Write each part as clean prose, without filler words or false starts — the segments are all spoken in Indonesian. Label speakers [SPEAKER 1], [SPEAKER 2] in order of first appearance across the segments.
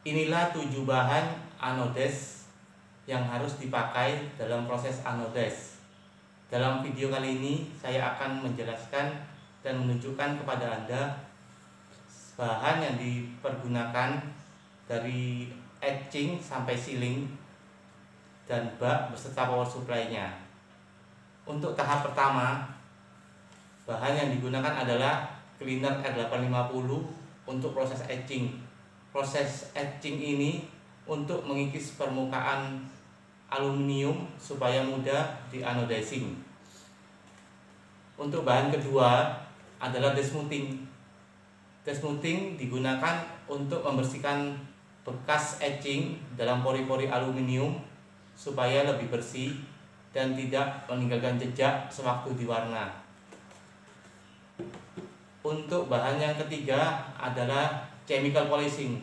[SPEAKER 1] Inilah 7 bahan anodes yang harus dipakai dalam proses anodes. Dalam video kali ini saya akan menjelaskan dan menunjukkan kepada Anda bahan yang dipergunakan dari etching sampai sealing dan bak beserta power supply-nya. Untuk tahap pertama, bahan yang digunakan adalah cleaner R850 untuk proses etching. Proses etching ini untuk mengikis permukaan aluminium supaya mudah dianodizing. Untuk bahan kedua adalah desmoothing. Desmoothing digunakan untuk membersihkan bekas etching dalam pori-pori aluminium supaya lebih bersih dan tidak meninggalkan jejak sewaktu diwarna. Untuk bahan yang ketiga adalah chemical polishing.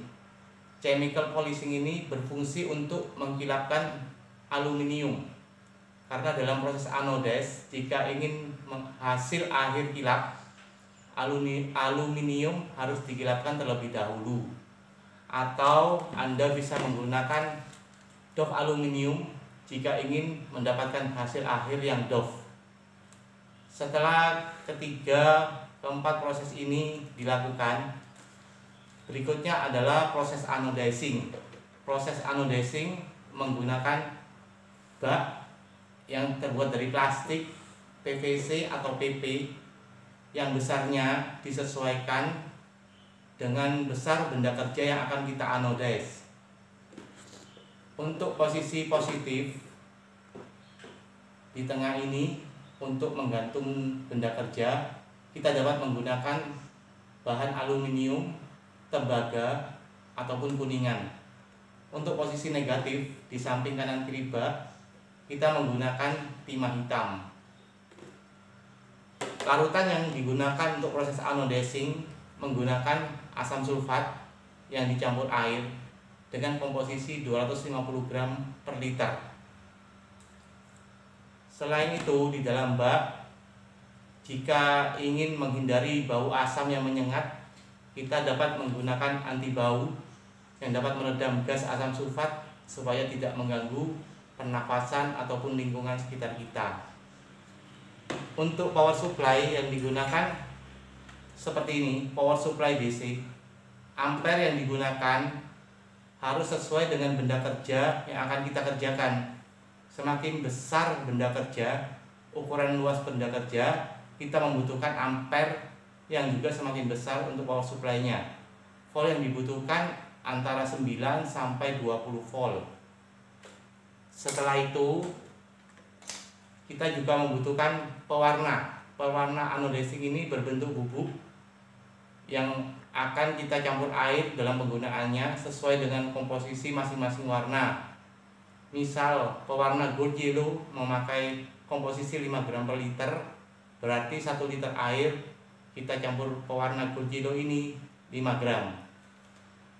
[SPEAKER 1] Chemical polishing ini berfungsi untuk mengkilapkan aluminium. Karena dalam proses anodes, jika ingin hasil akhir kilap, aluminium harus dikilapkan terlebih dahulu. Atau Anda bisa menggunakan doff aluminium jika ingin mendapatkan hasil akhir yang doff. Setelah ketiga, keempat proses ini dilakukan, berikutnya adalah proses anodizing. Proses anodizing menggunakan bak yang terbuat dari plastik, PVC atau PP yang besarnya disesuaikan dengan besar benda kerja yang akan kita anodize. Untuk posisi positif di tengah ini untuk menggantung benda kerja, kita dapat menggunakan bahan aluminium, tembaga, ataupun kuningan. Untuk posisi negatif di samping kanan kiri bak, kita menggunakan timah hitam. Larutan yang digunakan untuk proses anodizing menggunakan asam sulfat yang dicampur air dengan komposisi 250 gram per liter. Selain itu, di dalam bak, jika ingin menghindari bau asam yang menyengat, kita dapat menggunakan anti bau yang dapat meredam gas asam sulfat supaya tidak mengganggu pernafasan ataupun lingkungan sekitar kita. Untuk power supply yang digunakan seperti ini, power supply DC. Ampere yang digunakan harus sesuai dengan benda kerja yang akan kita kerjakan. Semakin besar benda kerja, ukuran luas benda kerja, kita membutuhkan ampere yang juga semakin besar untuk power supply-nya. Volt yang dibutuhkan antara 9 sampai 20 volt. Setelah itu, kita juga membutuhkan pewarna. Pewarna anodizing ini berbentuk bubuk yang akan kita campur air dalam penggunaannya sesuai dengan komposisi masing-masing warna. Misal, pewarna gold yellow memakai komposisi 5 gram per liter, berarti 1 liter air kita campur pewarna gold yellow ini 5 gram.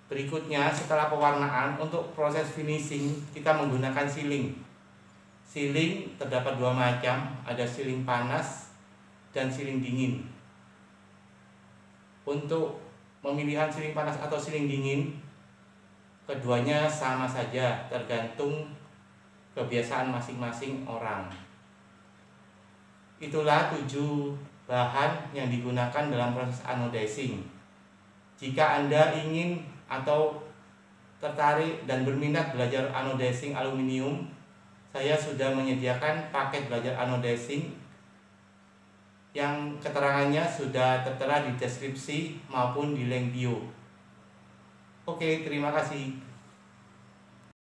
[SPEAKER 1] Berikutnya, setelah pewarnaan, untuk proses finishing kita menggunakan sealing. Sealing terdapat 2 macam, ada sealing panas dan sealing dingin. Untuk pemilihan sealing panas atau sealing dingin, keduanya sama saja, tergantung kebiasaan masing-masing orang. Itulah 7 bahan yang digunakan dalam proses anodizing. Jika Anda ingin atau tertarik dan berminat belajar anodizing aluminium, saya sudah menyediakan paket belajar anodizing yang keterangannya sudah tertera di deskripsi maupun di link bio. Oke, terima kasih.